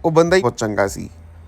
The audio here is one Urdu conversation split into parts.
ਉਹ ਬੰਦਾ ਹੀ ਬਹੁਤ ਚੰਗਾ ਸੀ,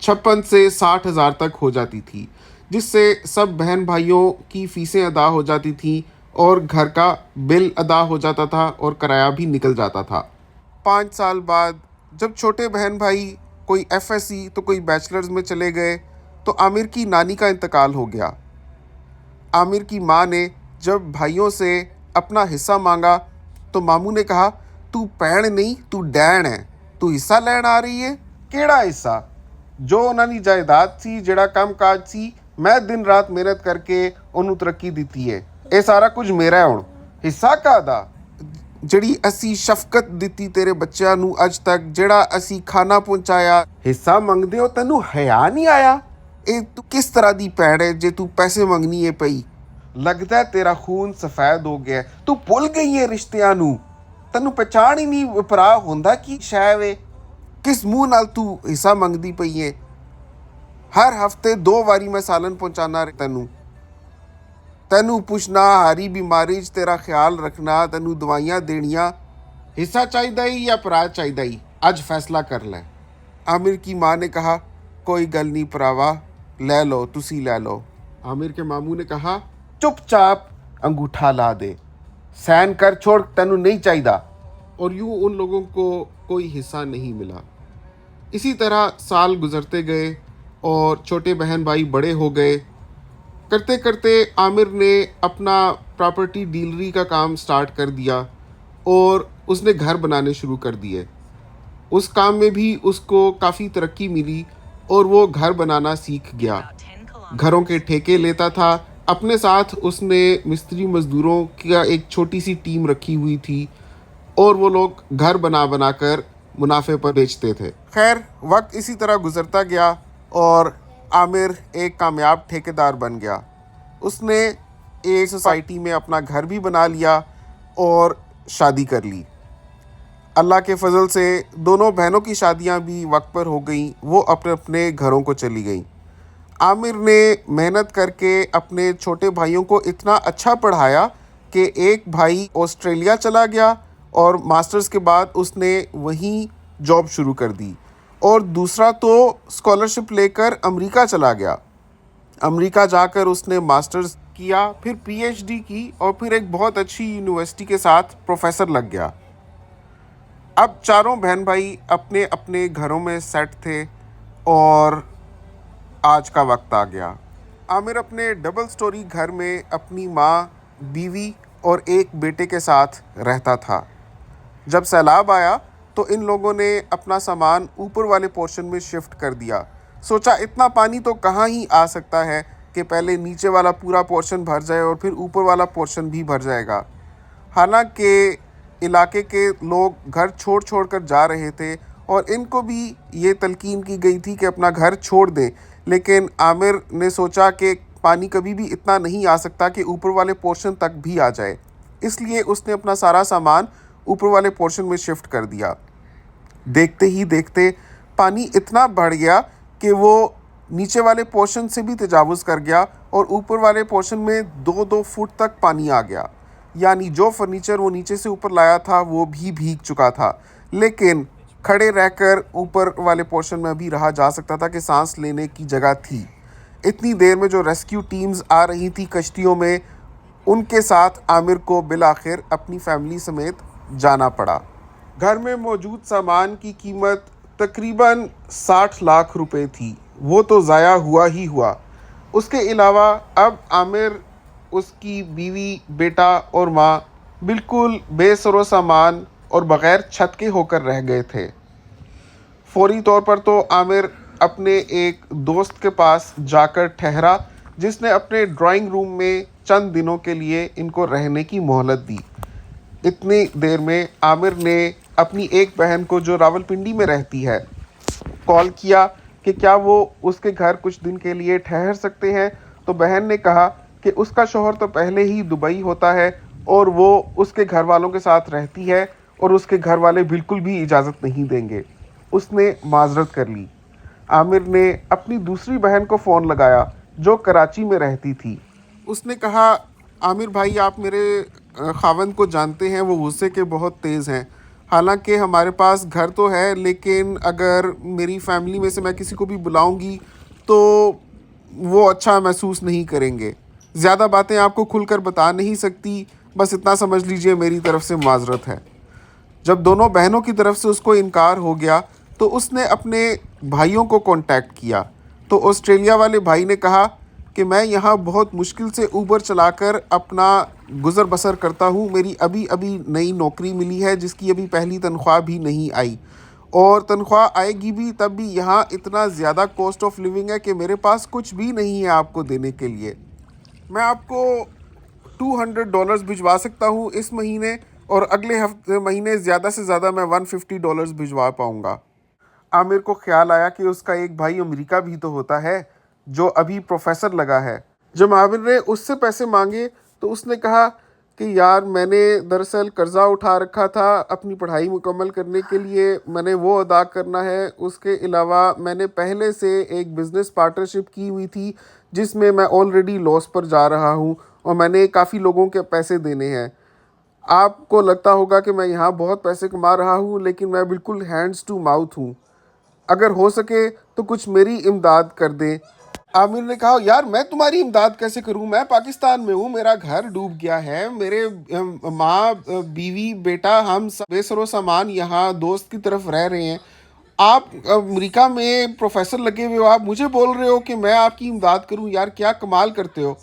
56 سے 60 ہزار تک ہو جاتی تھی، جس سے سب بہن بھائیوں کی فیسیں ادا ہو جاتی تھیں اور گھر کا بل ادا ہو جاتا تھا اور کرایہ بھی نکل جاتا تھا۔ 5 سال بعد جب چھوٹے بہن بھائی کوئی ایف ایس سی تو کوئی بیچلرز میں چلے گئے تو عامر کی نانی کا انتقال ہو گیا۔ عامر کی ماں نے جب بھائیوں سے اپنا حصہ مانگا تو ماموں نے کہا، تو پیڑ نہیں تو ڈین ہے، تو حصہ لین آ رہی ہے؟ کیڑا حصہ؟ جو انہوں نے جائیداد سی، جڑا کم کاج سی، میں دن رات محنت کر کے انہوں ترقی دیتی ہے، اے سارا کچھ میرا ہے ہن، حصہ کہدا؟ جڑی اسی شفقت دیتی تیرے بچیاں نو اج تک، جڑا اسی کھانا پہنچایا، حصہ منگدے ہو تینوں حیا نہیں آیا؟ اے تو کس طرح دی پیڑ ہے جے تو پیسے منگنی ہے پئی؟ لگتا ہے تیرا خون سفید ہو گیا ہے، تو بھول گئی ہے رشتیاں نو، تینوں پہچان ہی نہیں پرا ہوندا کی شے وے، کس منہ نال تو حصہ منگدی پئی ہے؟ ہر ہفتے 2 واری میں سالن پہنچانا تینوں پوچھنا ہاری بیماری چ تیرا خیال رکھنا، تینوں دوائیاں دینیاں، حصہ چاہیے یا پرا چاہیے؟ اج فیصلہ کر لے۔ عامر کی ماں نے کہا، کوئی گل نہیں پراوا، لے لو تسی لے لو۔ عامر کے ماموں نے کہا، چپ چاپ انگوٹھا لا دے، سین کر چھوڑ، تینوں نہیں چاہیے۔ اور یوں ان لوگوں کو کوئی حصہ نہیں ملا۔ اسی طرح سال گزرتے گئے اور چھوٹے بہن بھائی بڑے ہو گئے۔ کرتے کرتے عامر نے اپنا پراپرٹی ڈیلری کا کام سٹارٹ کر دیا اور اس نے گھر بنانے شروع کر دیے۔ اس کام میں بھی اس کو کافی ترقی ملی اور وہ گھر بنانا سیکھ گیا۔ گھروں کے ٹھیکے لیتا تھا، اپنے ساتھ اس نے مستری مزدوروں کا ایک چھوٹی سی ٹیم رکھی ہوئی تھی اور وہ لوگ گھر بنا بنا کر منافع پر بیچتے تھے۔ خیر وقت اسی طرح گزرتا گیا اور عامر ایک کامیاب ٹھیکیدار بن گیا۔ اس نے ایک سوسائٹی میں اپنا گھر بھی بنا لیا اور شادی کر لی۔ اللہ کے فضل سے دونوں بہنوں کی شادیاں بھی وقت پر ہو گئیں، وہ اپنے اپنے گھروں کو چلی گئیں۔ عامر نے محنت کر کے اپنے چھوٹے بھائیوں کو اتنا اچھا پڑھایا کہ ایک بھائی آسٹریلیا چلا گیا اور ماسٹرز کے بعد اس نے وہیں جاب شروع کر دی، اور دوسرا تو اسکالرشپ لے کر امریکہ چلا گیا۔ امریکہ جا کر اس نے ماسٹرز کیا، پھر پی ایچ ڈی کی اور پھر ایک بہت اچھی یونیورسٹی کے ساتھ پروفیسر لگ گیا۔ اب چاروں بہن بھائی اپنے اپنے گھروں میں سیٹ تھے اور آج کا وقت آ گیا۔ عامر اپنے ڈبل سٹوری گھر میں اپنی ماں، بیوی اور ایک بیٹے کے ساتھ رہتا تھا۔ جب سیلاب آیا تو ان لوگوں نے اپنا سامان اوپر والے پورشن میں شفٹ کر دیا۔ سوچا اتنا پانی تو کہاں ہی آ سکتا ہے کہ پہلے نیچے والا پورا پورشن بھر جائے اور پھر اوپر والا پورشن بھی بھر جائے گا۔ حالانکہ علاقے کے لوگ گھر چھوڑ چھوڑ کر جا رہے تھے اور ان کو بھی یہ تلقین کی گئی تھی کہ اپنا گھر چھوڑ دیں، لیکن عامر نے سوچا کہ پانی کبھی بھی اتنا نہیں آ سکتا کہ اوپر والے پورشن تک بھی آ جائے، اس لیے اس نے اپنا سارا سامان اوپر والے پورشن میں شفٹ کر دیا۔ دیکھتے ہی دیکھتے پانی اتنا بڑھ گیا کہ وہ نیچے والے پورشن سے بھی تجاوز کر گیا اور اوپر والے پورشن میں 2 فٹ تک پانی آ گیا، یعنی جو فرنیچر وہ نیچے سے اوپر لایا تھا وہ بھی بھیگ چکا تھا، لیکن کھڑے رہ کر اوپر والے پورشن میں بھی رہا جا سکتا تھا کہ سانس لینے کی جگہ تھی۔ اتنی دیر میں جو ریسکیو ٹیمز آ رہی تھی کشتیوں میں، ان کے ساتھ عامر کو بالآخر اپنی فیملی سمیت جانا پڑا۔ گھر میں موجود سامان کی قیمت تقریباً 60 لاکھ روپے تھی، وہ تو ضائع ہوا ہی ہوا۔ اس کے علاوہ اب عامر، اس کی بیوی، بیٹا اور ماں بالکل بے سر و سامان اور بغیر چھت کے ہو کر رہ گئے تھے۔ فوری طور پر تو عامر اپنے ایک دوست کے پاس جا کر ٹھہرا جس نے اپنے ڈرائنگ روم میں چند دنوں کے لیے ان کو رہنے کی مہلت دی۔ اتنی دیر میں عامر نے اپنی ایک بہن کو جو راولپنڈی میں رہتی ہے کال کیا کہ کیا وہ اس کے گھر کچھ دن کے لیے ٹھہر سکتے ہیں، تو بہن نے کہا کہ اس کا شوہر تو پہلے ہی دبئی ہوتا ہے اور وہ اس کے گھر والوں کے ساتھ رہتی ہے اور اس کے گھر والے بالکل بھی اجازت نہیں دیں گے۔ اس نے معذرت کر لی۔ عامر نے اپنی دوسری بہن کو فون لگایا جو کراچی میں رہتی تھی۔ اس نے کہا، عامر بھائی آپ میرے خاوند کو جانتے ہیں، وہ غصے کے بہت تیز ہیں، حالانکہ ہمارے پاس گھر تو ہے، لیکن اگر میری فیملی میں سے میں کسی کو بھی بلاؤں گی تو وہ اچھا محسوس نہیں کریں گے۔ زیادہ باتیں آپ کو کھل کر بتا نہیں سکتی، بس اتنا سمجھ لیجئے میری طرف سے معذرت ہے۔ جب دونوں بہنوں کی طرف سے اس کو انکار ہو گیا تو اس نے اپنے بھائیوں کو کانٹیکٹ کیا، تو آسٹریلیا والے بھائی نے کہا کہ میں یہاں بہت مشکل سے اوبر چلا کر اپنا گزر بسر کرتا ہوں، میری ابھی نئی نوکری ملی ہے جس کی ابھی پہلی تنخواہ بھی نہیں آئی، اور تنخواہ آئے گی بھی تب بھی یہاں اتنا زیادہ کاسٹ آف لیونگ ہے کہ میرے پاس کچھ بھی نہیں ہے آپ کو دینے کے لیے۔ میں آپ کو $200 بھجوا سکتا ہوں اس مہینے، اور اگلے ہفتے مہینے زیادہ سے زیادہ میں $150 بھجوا پاؤں گا۔ عامر کو خیال آیا کہ اس کا ایک بھائی امریکہ بھی تو ہوتا ہے جو ابھی پروفیسر لگا ہے۔ جب عامر نے اس سے پیسے مانگے تو اس نے کہا کہ یار میں نے دراصل قرضہ اٹھا رکھا تھا اپنی پڑھائی مکمل کرنے کے لیے، میں نے وہ ادا کرنا ہے، اس کے علاوہ میں نے پہلے سے ایک بزنس پارٹنرشپ کی ہوئی تھی جس میں میں آلریڈی لاس پر جا رہا ہوں، اور میں نے کافی لوگوں کے پیسے دینے ہیں۔ آپ کو لگتا ہوگا کہ میں یہاں بہت پیسے کما رہا ہوں، لیکن میں بالکل ہینڈز ٹو ماؤتھ ہوں، اگر ہو سکے تو کچھ میری امداد کر دیں۔ عامر نے کہا یار میں تمہاری امداد کیسے کروں، میں پاکستان میں ہوں، میرا گھر ڈوب گیا ہے، میرے ماں بیوی بیٹا ہم سب بے سر و سامان یہاں دوست کی طرف رہ رہے ہیں، آپ امریکہ میں پروفیسر لگے ہوئے ہو، آپ مجھے بول رہے ہو کہ میں آپ کی امداد کروں؟ یار کیا کمال کرتے ہو،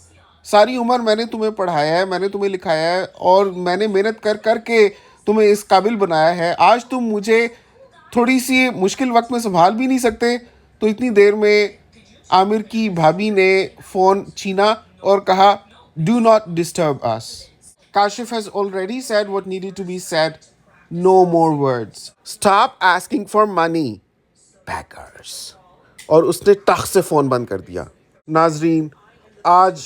ساری عمر میں نے تمہیں پڑھایا ہے، میں نے تمہیں لکھایا ہے، اور میں نے محنت کر کر کے تمہیں اس قابل بنایا ہے، آج تم مجھے تھوڑی سی مشکل وقت میں سنبھال بھی نہیں سکتے؟ تو اتنی دیر میں عامر کی بھابھی نے فون چھینا اور کہا do not disturb us, Kashif has already said what needed to be said, no more words, stop asking for money beggars، اور اس نے ٹخ سے فون بند کر دیا۔ ناظرین، آج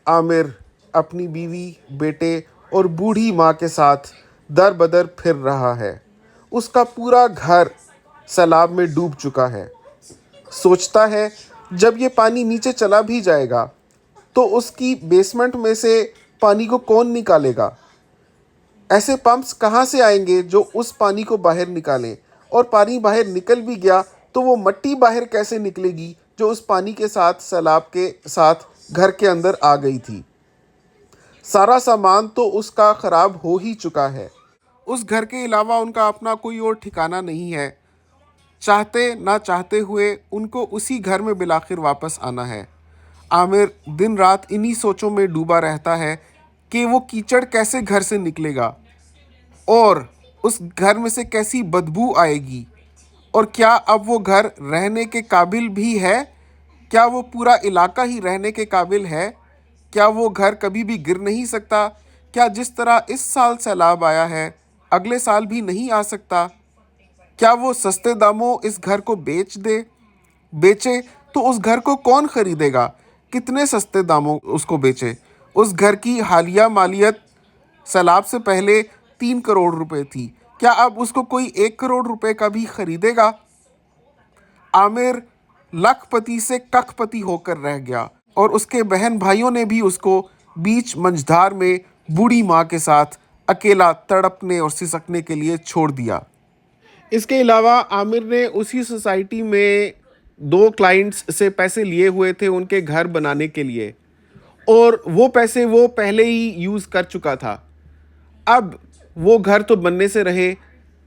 عامر اپنی بیوی، بیٹے اور بوڑھی ماں کے ساتھ در بدر پھر رہا ہے۔ اس کا پورا گھر سیلاب میں ڈوب چکا ہے۔ سوچتا ہے جب یہ پانی نیچے چلا بھی جائے گا تو اس کی بیسمنٹ میں سے پانی کو کون نکالے گا؟ ایسے پمپس کہاں سے آئیں گے جو اس پانی کو باہر نکالیں؟ اور پانی باہر نکل بھی گیا تو وہ مٹی باہر کیسے نکلے گی جو اس پانی کے ساتھ سیلاب کے ساتھ گھر کے اندر آ گئی تھی؟ سارا سامان تو اس کا خراب ہو ہی چکا ہے۔ اس گھر کے علاوہ ان کا اپنا کوئی اور ٹھکانہ نہیں ہے۔ چاہتے نہ چاہتے ہوئے ان کو اسی گھر میں بالآخر واپس آنا ہے۔ عامر دن رات انہی سوچوں میں ڈوبا رہتا ہے کہ وہ کیچڑ کیسے گھر سے نکلے گا، اور اس گھر میں سے کیسی بدبو آئے گی، اور کیا اب وہ گھر رہنے کے قابل بھی ہے؟ کیا وہ پورا علاقہ ہی رہنے کے قابل ہے؟ کیا وہ گھر کبھی بھی گر نہیں سکتا؟ کیا جس طرح اس سال سیلاب آیا ہے اگلے سال بھی نہیں آ سکتا؟ کیا وہ سستے داموں اس گھر کو بیچے تو اس گھر کو کون خریدے گا؟ کتنے سستے داموں اس کو بیچے؟ اس گھر کی حالیہ مالیت سیلاب سے پہلے 3 کروڑ روپے تھی، کیا اب اس کو کوئی 1 کروڑ روپے کا بھی خریدے گا؟ عامر لکھ پتی سے ککھ پتی ہو کر رہ گیا، اور اس کے بہن بھائیوں نے بھی اس کو بیچ منجھدار میں بوڑھی ماں کے ساتھ اکیلا تڑپنے اور سسکنے کے لیے چھوڑ دیا۔ اس کے علاوہ عامر نے اسی سوسائٹی میں 2 کلائنٹس سے پیسے لیے ہوئے تھے ان کے گھر بنانے کے لیے، اور وہ پیسے وہ پہلے ہی یوز کر چکا تھا۔ اب وہ گھر تو بننے سے رہے،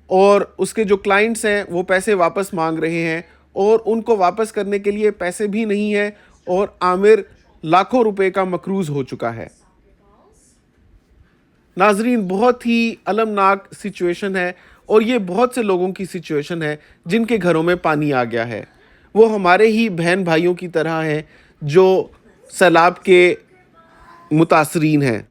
اور اس کے جو کلائنٹس ہیں وہ پیسے واپس مانگ رہے ہیں، اور ان کو واپس کرنے کے لیے پیسے بھی نہیں ہیں، اور عامر لاکھوں روپے کا مقروض ہو چکا ہے۔ ناظرین، بہت ہی المناک سچویشن ہے، اور یہ بہت سے لوگوں کی سچویشن ہے جن کے گھروں میں پانی آ گیا ہے۔ وہ ہمارے ہی بہن بھائیوں کی طرح ہیں جو سیلاب کے متاثرین ہیں۔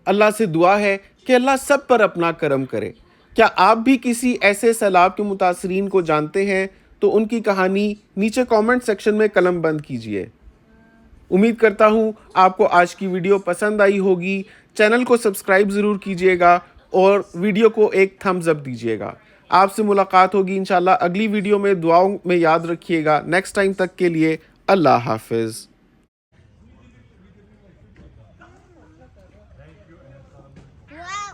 اللہ سے دعا ہے کہ اللہ سب پر اپنا کرم کرے۔ کیا آپ بھی کسی ایسے سیلاب کے متاثرین کو جانتے ہیں تو ان کی کہانی نیچے کامنٹ سیکشن میں قلم بند کیجئے۔ امید کرتا ہوں آپ کو آج کی ویڈیو پسند آئی ہوگی۔ چینل کو سبسکرائب ضرور کیجئے گا اور ویڈیو کو ایک تھمز اپ دیجئے گا۔ آپ سے ملاقات ہوگی انشاءاللہ اگلی ویڈیو میں، دعاؤں میں یاد رکھیے گا۔ نیکسٹ ٹائم تک کے لیے اللہ حافظ۔ Wow.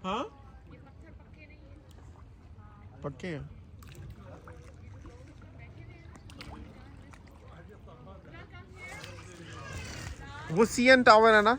ہاں پکے ہیں وہ سی این ٹاور ہے نا